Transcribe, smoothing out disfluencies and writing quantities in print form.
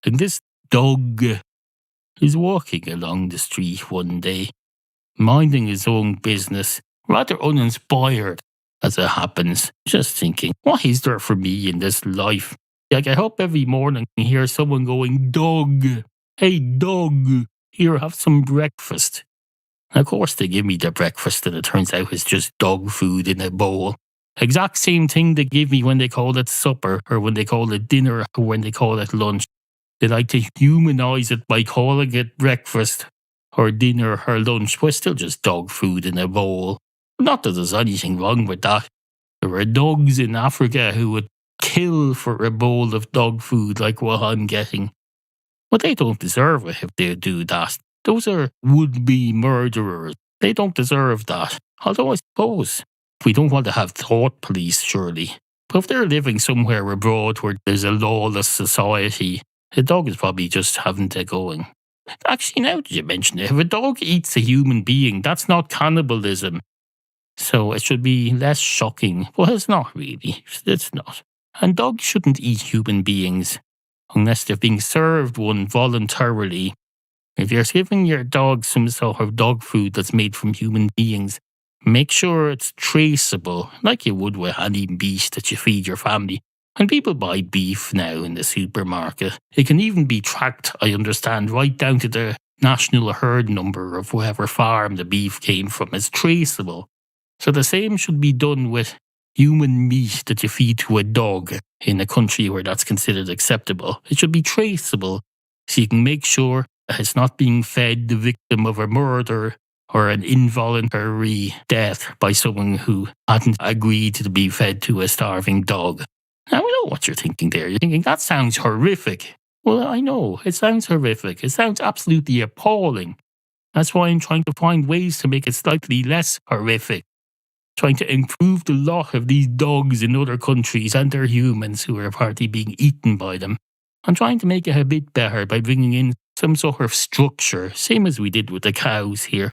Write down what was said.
And this dog is walking along the street one day, minding his own business, rather uninspired as it happens, just thinking, what is there for me in this life? Like, I hope every morning I hear someone going, "Dog, hey dog, here, have some breakfast." And of course they give me the breakfast and it turns out it's just dog food in a bowl. Exact same thing they give me when they call it supper, or when they call it dinner, or when they call it lunch. They like to humanise it by calling it breakfast or dinner or lunch, but it's still just dog food in a bowl. Not that there's anything wrong with that. There are dogs in Africa who would kill for a bowl of dog food like what I'm getting. But they don't deserve it if they do that. Those are would-be murderers. They don't deserve that. Although I suppose we don't want to have thought police, surely. But if they're living somewhere abroad where there's a lawless society, the dog is probably just having to going. Actually, now that you mention it, if a dog eats a human being, that's not cannibalism. So it should be less shocking. But it's not really. It's not. And dogs shouldn't eat human beings unless they're being served one voluntarily. If you're giving your dog some sort of dog food that's made from human beings, make sure it's traceable, like you would with any beast that you feed your family. When people buy beef now in the supermarket, it can even be tracked, I understand, right down to the national herd number of whatever farm the beef came from. It's traceable. So the same should be done with human meat that you feed to a dog in a country where that's considered acceptable. It should be traceable so you can make sure that it's not being fed the victim of a murder or an involuntary death by someone who hadn't agreed to be fed to a starving dog. Now, I know what you're thinking there. You're thinking, that sounds horrific. Well, I know, it sounds horrific. It sounds absolutely appalling. That's why I'm trying to find ways to make it slightly less horrific. Trying to improve the lot of these dogs in other countries and their humans who are apparently being eaten by them. I'm trying to make it a bit better by bringing in some sort of structure, same as we did with the cows here.